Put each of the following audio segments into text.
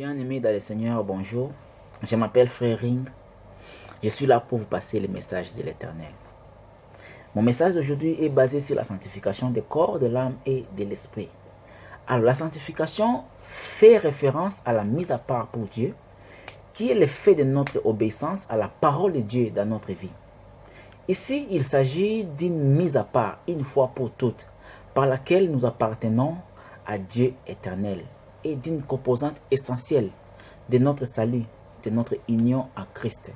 Bien-aimés dans le Seigneur, bonjour. Je m'appelle Frère Ring. Je suis là pour vous passer le message de l'Éternel. Mon message d'aujourd'hui est basé sur la sanctification du corps, de l'âme et de l'esprit. Alors, la sanctification fait référence à la mise à part pour Dieu, qui est l'effet de notre obéissance à la parole de Dieu dans notre vie. Ici, il s'agit d'une mise à part, une fois pour toutes, par laquelle nous appartenons à Dieu éternel et d'une composante essentielle de notre salut, de notre union à Christ.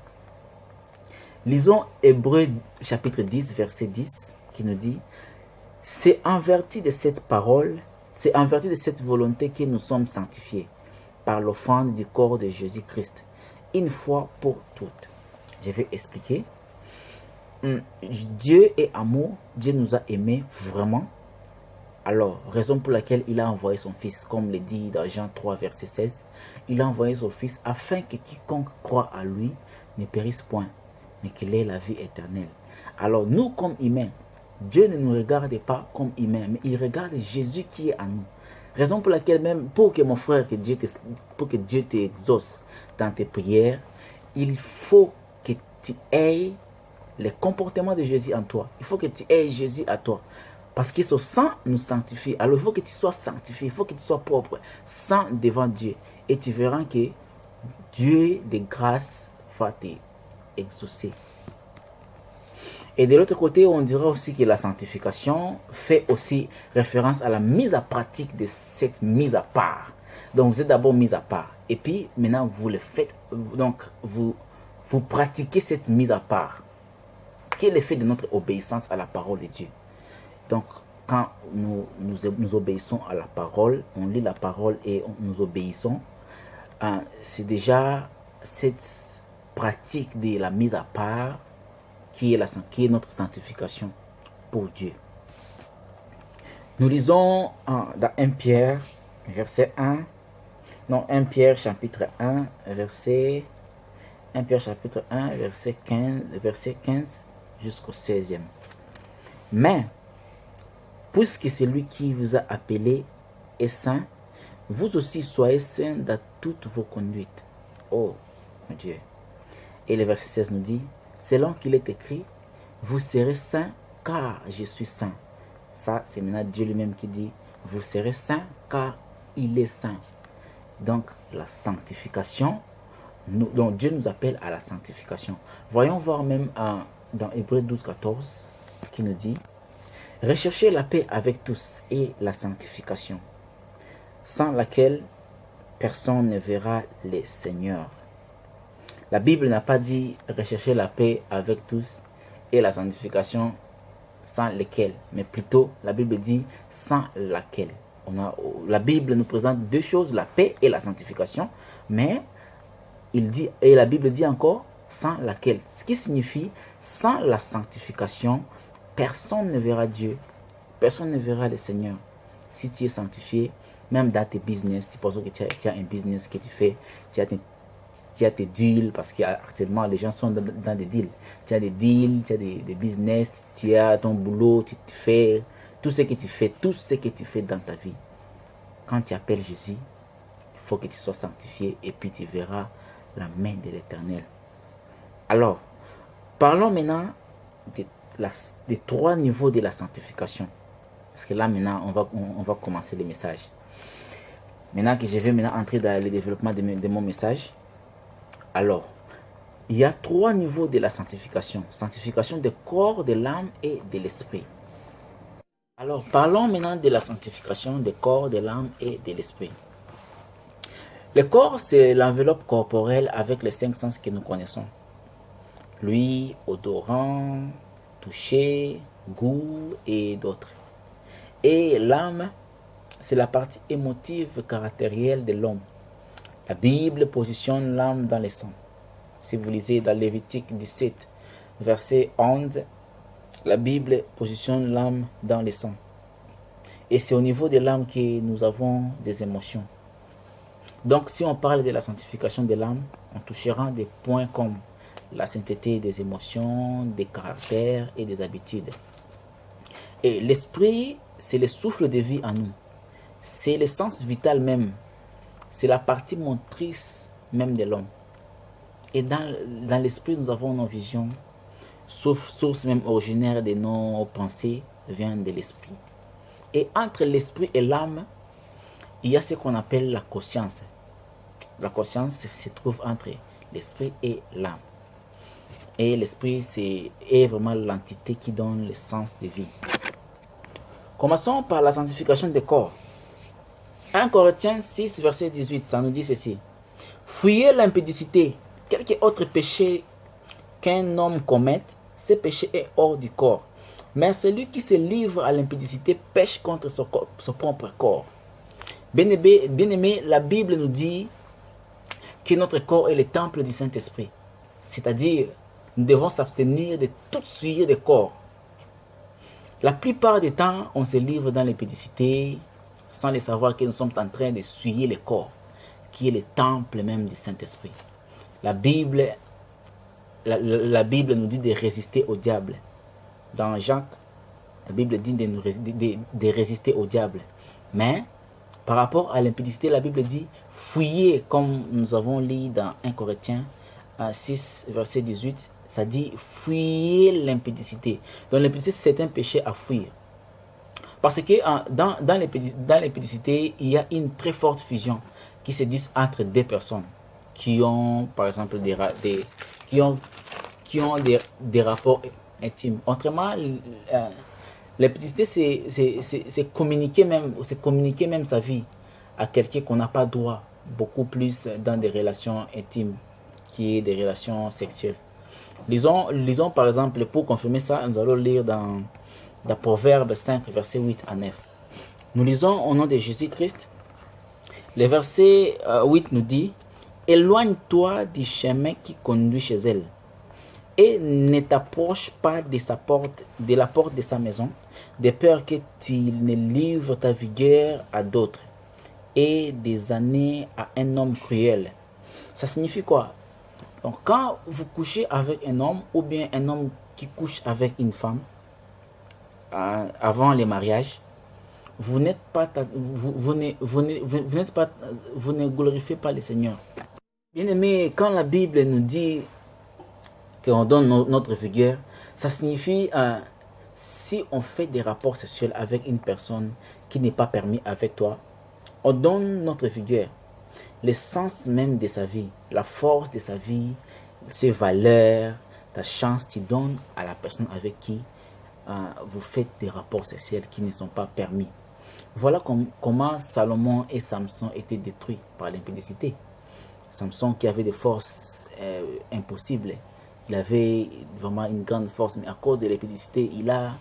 Lisons Hébreux chapitre 10, verset 10, qui nous dit « C'est en vertu de cette parole, c'est en vertu de cette volonté que nous sommes sanctifiés par l'offrande du corps de Jésus-Christ, une fois pour toutes. » Je vais expliquer. Dieu est amour, Dieu nous a aimés vraiment. Alors, raison pour laquelle il a envoyé son Fils, comme le dit dans Jean 3, verset 16, il a envoyé son Fils afin que quiconque croit à lui ne périsse point, mais qu'il ait la vie éternelle. Alors, nous, comme humains, Dieu ne nous regarde pas comme humains, mais il regarde Jésus qui est en nous. Raison pour laquelle même, pour que mon frère, pour que Dieu t'exauce dans tes prières, il faut que tu aies le comportement de Jésus en toi. Il faut que tu aies Jésus à toi. Parce que ce sang nous sanctifie. Alors il faut que tu sois sanctifié, il faut que tu sois propre, saint devant Dieu. Et tu verras que Dieu de grâce va t'exaucer. Et de l'autre côté, on dira aussi que la sanctification fait aussi référence à la mise à pratique de cette mise à part. Donc vous êtes d'abord mis à part. Et puis maintenant vous le faites. Donc vous pratiquez cette mise à part. Qui est l'effet de notre obéissance à la parole de Dieu. Donc, quand nous obéissons à la parole, on lit la parole et nous obéissons, c'est déjà cette pratique de la mise à part qui est notre sanctification pour Dieu. Nous lisons dans 1 Pierre, verset 1, non, 1 Pierre chapitre 1, verset 15 jusqu'au 16e. Mais, puisque celui qui vous a appelé est saint, vous aussi soyez saints dans toutes vos conduites. Oh, mon Dieu. Et le verset 16 nous dit, selon qu'il est écrit, vous serez saints car je suis saint. Ça, c'est maintenant Dieu lui-même qui dit, vous serez saints car il est saint. Donc, la sanctification, donc Dieu nous appelle à la sanctification. Voyons voir même dans Hébreux 12, 14, qui nous dit, recherchez la paix avec tous et la sanctification, sans laquelle personne ne verra le Seigneur. La Bible n'a pas dit rechercher la paix avec tous et la sanctification sans lesquelles, mais plutôt la Bible dit sans laquelle. La Bible nous présente deux choses, la paix et la sanctification, mais la Bible dit encore sans laquelle, ce qui signifie sans la sanctification, personne ne verra Dieu, personne ne verra le Seigneur. Si tu es sanctifié, même dans tes business, supposons que tu as un business que tu fais, tu as tes deals, parce qu'actuellement les gens sont dans des deals. Tu as des deals, tu as des business, tu as ton boulot, tu fais tout ce que tu fais dans ta vie. Quand tu appelles Jésus, il faut que tu sois sanctifié et puis tu verras la main de l'Éternel. Alors, parlons maintenant des trois niveaux de la sanctification. Parce que là, maintenant, on va commencer le message. Maintenant que je vais entrer dans le développement de mon message. Alors, il y a trois niveaux de la sanctification. Sanctification du corps, de l'âme et de l'esprit. Alors, parlons maintenant de la sanctification du corps, de l'âme et de l'esprit. Le corps, c'est l'enveloppe corporelle avec les 5 sens que nous connaissons. L'ouïe, odorant, toucher, goût et d'autres. Et l'âme, c'est la partie émotive caractérielle de l'homme. La Bible positionne l'âme dans le sang. Si vous lisez dans Lévitique 17, verset 11, la Bible positionne l'âme dans le sang. Et c'est au niveau de l'âme que nous avons des émotions. Donc, si on parle de la sanctification de l'âme, on touchera des points comme la sainteté des émotions, des caractères et des habitudes. Et l'esprit, c'est le souffle de vie en nous. C'est l'essence vitale même. c'est la partie motrice même de l'homme. Et dans l'esprit, nous avons nos visions, source même originaire de nos pensées, vient de l'esprit. Et entre l'esprit et l'âme, il y a ce qu'on appelle la conscience. La conscience se trouve entre l'esprit et l'âme. Et l'esprit, est vraiment l'entité qui donne le sens de vie. Commençons par la sanctification des corps. 1 Corinthiens 6, verset 18, ça nous dit ceci. Fuyez l'impudicité. Quelque autre péché qu'un homme commette, ce péché est hors du corps. Mais celui qui se livre à l'impudicité pêche contre son propre corps. Bien-aimé, la Bible nous dit que notre corps est le temple du Saint-Esprit. C'est-à-dire, nous devons s'abstenir de tout souiller de corps. La plupart du temps, on se livre dans l'impudicité sans le savoir que nous sommes en train de souiller le corps, qui est le temple même du Saint-Esprit. La Bible nous dit de résister au diable. Dans Jacques, la Bible dit de résister au diable. Mais, par rapport à l'impudicité, la Bible dit fuyez, comme nous avons lu dans 1 Corinthiens 6, verset 18, ça dit fuyez l'impudicité. Donc l'impudicité, c'est un péché à fuir. Parce que dans l'impudicité, il y a une très forte fusion qui se dit entre deux personnes qui ont, par exemple, des rapports intimes. Autrement, l'impudicité, c'est communiquer même sa vie à quelqu'un qu'on n'a pas droit, beaucoup plus dans des relations intimes, qui est des relations sexuelles. Lisons par exemple, pour confirmer ça, nous allons lire dans Proverbe 5, verset 8 à 9. Nous lisons au nom de Jésus-Christ. Le verset 8 nous dit « Éloigne-toi du chemin qui conduit chez elle, et ne t'approche pas de la porte de sa maison, de peur que tu ne livres ta vigueur à d'autres, et des années à un homme cruel. » Ça signifie quoi? Donc, quand vous couchez avec un homme, ou bien un homme qui couche avec une femme, avant le mariage, vous ne glorifiez pas le Seigneur. Bien aimé, quand la Bible nous dit qu'on donne notre vigueur, ça signifie si on fait des rapports sexuels avec une personne qui n'est pas permis avec toi, on donne notre vigueur, l'essence même de sa vie, la force de sa vie, ses valeurs, ta chance, tu donnes à la personne avec qui vous faites des rapports sexuels qui ne sont pas permis. Voilà comment Salomon et Samson étaient détruits par l'impudicité. Samson qui avait des forces impossibles, il avait vraiment une grande force, mais à cause de l'impudicité, il a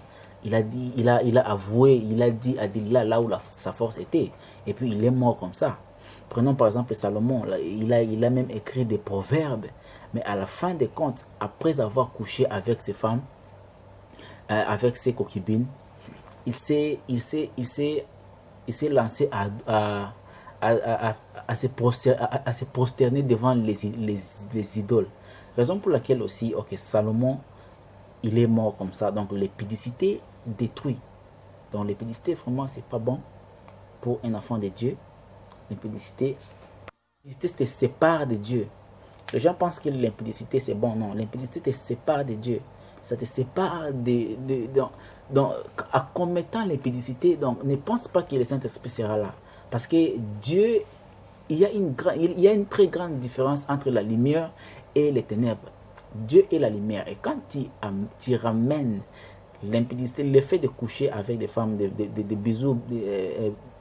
avoué, il a dit à Delilah là où sa force était, et puis il est mort comme ça. Prenons par exemple Salomon, il a même écrit des proverbes, mais à la fin des comptes, après avoir couché avec ses femmes, avec ses concubines, il s'est lancé à se prosterner devant les idoles. Raison pour laquelle aussi, Salomon, il est mort comme ça. Donc l'impudicité détruit. Donc l'impudicité, vraiment, c'est pas bon pour un enfant de Dieu. L'impudicité te sépare de Dieu. Les gens pensent que l'impudicité c'est bon. Non, l'impudicité te sépare de Dieu. Ça te sépare donc, en commettant l'impudicité, donc ne pense pas que le Saint-Esprit sera là. Parce que Dieu, il y a une très grande différence entre la lumière et les ténèbres. Dieu est la lumière. Et quand tu ramènes l'impudicité, le fait de coucher avec des femmes, des bisous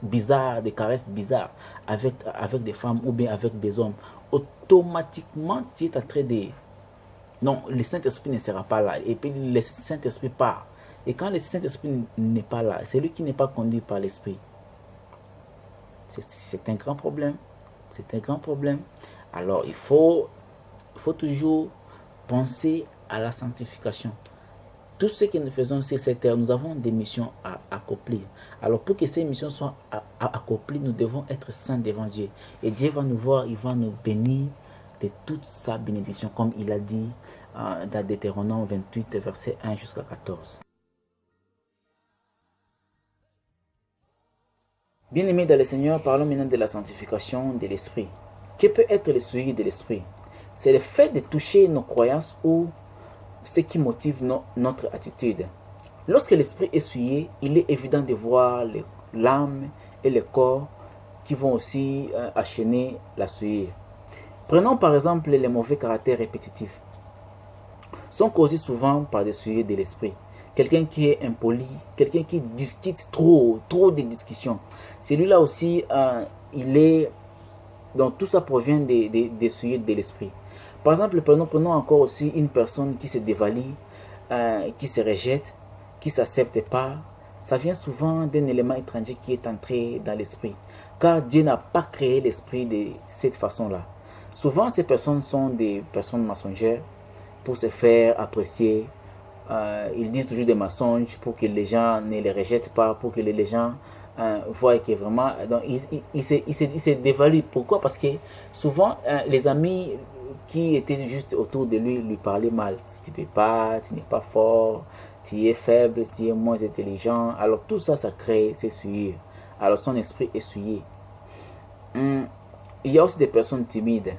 bizarres, des caresses bizarres avec des femmes ou bien avec des hommes, automatiquement tu es en train de... Non, le Saint-Esprit ne sera pas là. Et puis le Saint-Esprit part. Et quand le Saint-Esprit n'est pas là, c'est lui qui n'est pas conduit par l'Esprit. C'est un grand problème. C'est un grand problème. Alors il faut toujours penser à la sanctification. Tout ce que nous faisons sur cette terre, nous avons des missions à accomplir. Alors pour que ces missions soient accomplies, nous devons être saints devant Dieu. Et Dieu va nous voir, il va nous bénir de toute sa bénédiction, comme il a dit dans Deutéronome 28, verset 1 jusqu'à 14. Bien-aimés dans le Seigneur, parlons maintenant de la sanctification de l'esprit. Que peut être le souillure de l'esprit? C'est le fait de toucher nos croyances ou ce qui motive notre attitude. Lorsque l'esprit est souillé, il est évident de voir l'âme et le corps qui vont aussi enchaîner la souillure. Prenons par exemple les mauvais caractères répétitifs. Sont causés souvent par des souillures de l'esprit. Quelqu'un qui est impoli, quelqu'un qui discute trop de discussions. Celui-là aussi, donc tout ça provient des souillures de l'esprit. Par exemple, prenons encore aussi une personne qui se dévalue, qui se rejette, qui ne s'accepte pas. Ça vient souvent d'un élément étranger qui est entré dans l'esprit. Car Dieu n'a pas créé l'esprit de cette façon-là. Souvent, ces personnes sont des personnes mensongères pour se faire apprécier. Ils disent toujours des mensonges pour que les gens ne les rejettent pas, pour que les gens voient que vraiment... Donc, ils se dévaluent. Pourquoi? Parce que souvent, les amis qui étaient juste autour de lui parlaient mal. Si tu ne peux pas, tu n'es pas fort, tu es faible, tu es moins intelligent. Alors tout ça, ça crée ces souillures. Alors son esprit est souillé. Il y a aussi des personnes timides.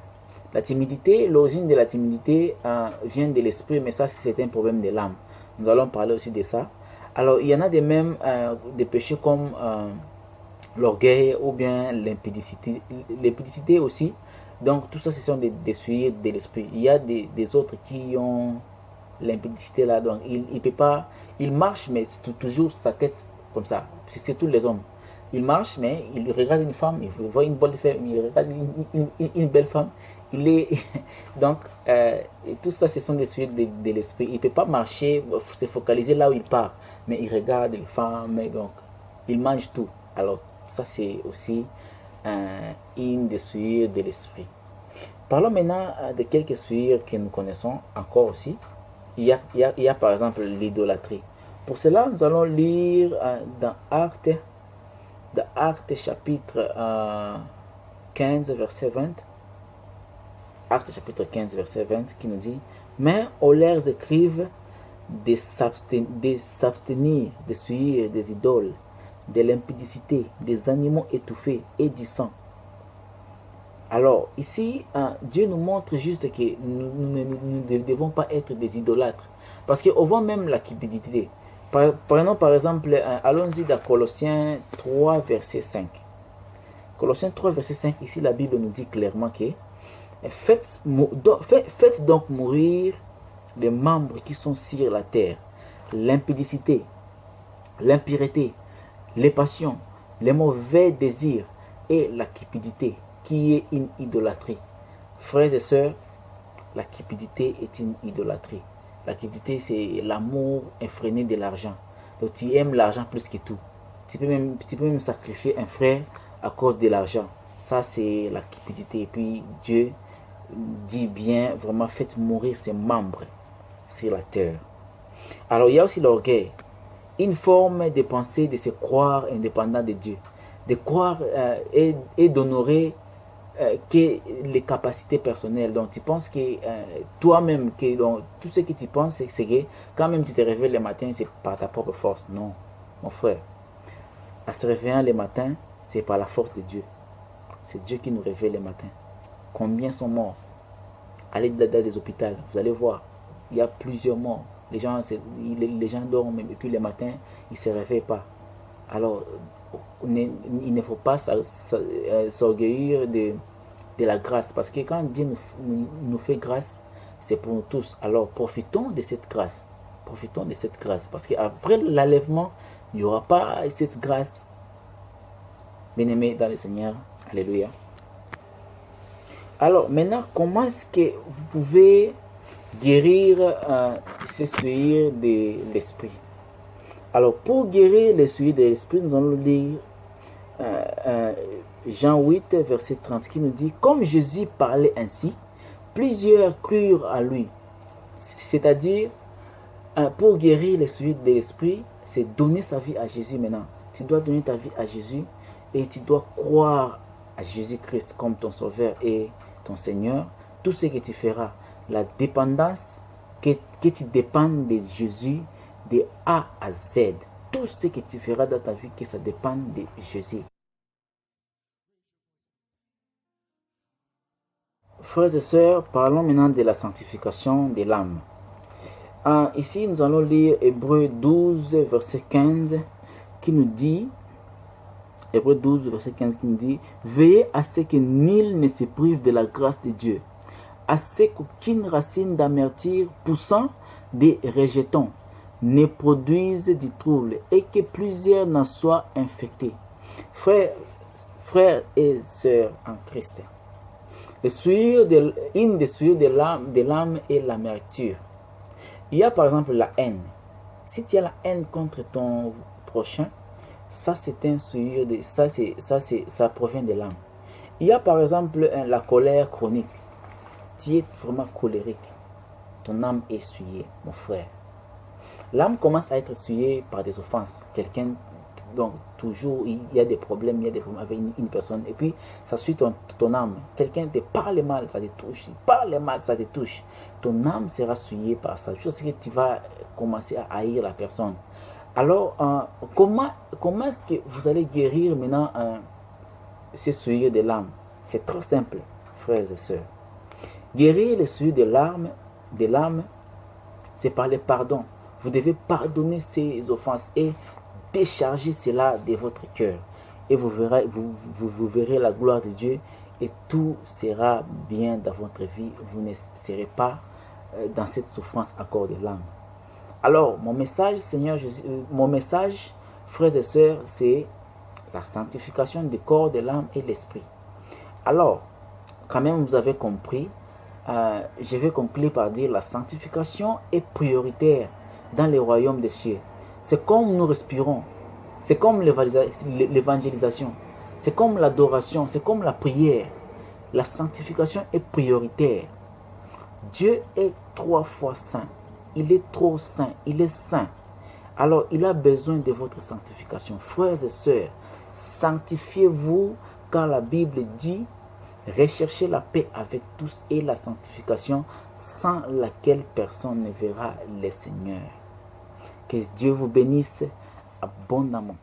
La timidité, l'origine de la timidité vient de l'esprit, mais ça c'est un problème de l'âme. Nous allons parler aussi de ça. Alors il y en a des péchés comme l'orgueil ou bien l'impudicité. L'impudicité aussi. Donc tout ça ce sont des souillures de l'esprit. Il y a des autres qui ont l'impudicité là. Donc il peut pas, il marche mais c'est toujours sa tête comme ça. C'est tous les hommes. Il marche, mais il regarde une femme, il voit une belle femme, il regarde une belle femme. Il est donc tout ça, ce sont des sujets de l'esprit. Il ne peut pas marcher, se focaliser là où il part, mais il regarde les femmes, et donc il mange tout. Alors ça, c'est aussi une des souillures de l'esprit. Parlons maintenant de quelques souillures que nous connaissons encore aussi. Il y a par exemple l'idolâtrie. Pour cela, nous allons lire dans Actes chapitre 15 verset 20. Actes chapitre 15 verset 20 qui nous dit: mais on leur écrive de s'abstenir, de suivre des idoles, de l'impudicité, des animaux étouffés et du sang. Alors ici, Dieu nous montre juste que nous ne devons pas être des idolâtres. Parce qu'on voit même la cupidité. Prenons par exemple, allons-y dans Colossiens 3 verset 5. Colossiens 3 verset 5, ici la Bible nous dit clairement que faites donc mourir les membres qui sont sur la terre, l'impudicité, l'impureté, les passions, les mauvais désirs et la cupidité qui est une idolâtrie. Frères et sœurs, la cupidité est une idolâtrie. La cupidité, c'est l'amour effréné de l'argent. Donc tu aimes l'argent plus que tout. Tu peux même sacrifier un frère à cause de l'argent. Ça, c'est la cupidité. Et puis Dieu dit bien, vraiment, faites mourir ses membres sur la terre. Alors il y a aussi l'orgueil. Une forme de pensée de se croire indépendant de Dieu. De croire et d'honorer que les capacités personnelles. Donc tu penses que toi-même, que donc, tout ce que tu penses, c'est que quand même tu te réveilles le matin, c'est par ta propre force. Non, mon frère. En se réveillant le matin, c'est par la force de Dieu. C'est Dieu qui nous réveille le matin. Combien sont morts? Allez dans des hôpitaux, vous allez voir. Il y a plusieurs morts. Les gens dorment et puis le matin, ils ne se réveillent pas. Alors, il ne faut pas s'orgueillir de la grâce. Parce que quand Dieu nous fait grâce, c'est pour nous tous. Alors, profitons de cette grâce. Profitons de cette grâce. Parce qu'après l'enlèvement, il n'y aura pas cette grâce. Bien-aimés dans le Seigneur. Alléluia. Alors, maintenant, comment est-ce que vous pouvez guérir ces souillures de l'esprit? Alors, pour guérir les souillures de l'esprit, nous allons lire Jean 8, verset 30, qui nous dit: comme Jésus parlait ainsi, plusieurs crurent à lui. C'est-à-dire, pour guérir les souillures de l'esprit, c'est donner sa vie à Jésus maintenant. Tu dois donner ta vie à Jésus et tu dois croire à Jésus-Christ comme ton Sauveur et ton Seigneur. Tout ce que tu feras, la dépendance, que tu dépendes de Jésus de A à Z. Tout ce que tu feras dans ta vie, que ça dépend de Jésus. frères et sœurs, parlons maintenant de la sanctification de l'âme. Ici, nous allons lire Hébreux 12, verset 15, qui nous dit, Hébreux 12, verset 15, qui nous dit, veillez à ce que nul ne se prive de la grâce de Dieu, à ce qu'aucune racine d'amertume poussant des rejetons ne produise du trouble et que plusieurs n'en soient infectés. Frères et sœurs en Christ, une des souillures de l'âme est l'amertume. Il y a par exemple la haine. Si tu as la haine contre ton prochain, ça c'est un souillure ça provient de l'âme. Il y a par exemple la colère chronique. Tu es vraiment colérique. Ton âme est souillée, mon frère. L'âme commence à être souillée par des offenses. Quelqu'un, donc toujours il y a des problèmes avec une personne, et puis ça suit ton âme. Quelqu'un te parle mal, ça te touche. Il parle mal, ça te touche. Ton âme sera souillée par ça. Je sais que tu vas commencer à haïr la personne. Alors, comment est-ce que vous allez guérir maintenant ces souillures de l'âme? C'est trop simple, frères et sœurs. Guérir les souillures de l'âme, c'est par le pardon. Vous devez pardonner ces offenses et décharger cela de votre cœur. Et vous verrez la gloire de Dieu et tout sera bien dans votre vie. Vous ne serez pas dans cette souffrance à corps de l'âme. Alors, mon message, frères et sœurs, c'est la sanctification du corps, de l'âme et de l'esprit. Alors, quand même, vous avez compris, je vais conclure par dire la sanctification est prioritaire dans le royaume des cieux. C'est comme nous respirons, c'est comme l'évangélisation, c'est comme l'adoration, c'est comme la prière. La sanctification est prioritaire. Dieu est 3 fois saint. Il est trop saint, il est saint. Alors, il a besoin de votre sanctification. Frères et sœurs, sanctifiez-vous, car la Bible dit, recherchez la paix avec tous et la sanctification sans laquelle personne ne verra le Seigneur. Que Dieu vous bénisse abondamment.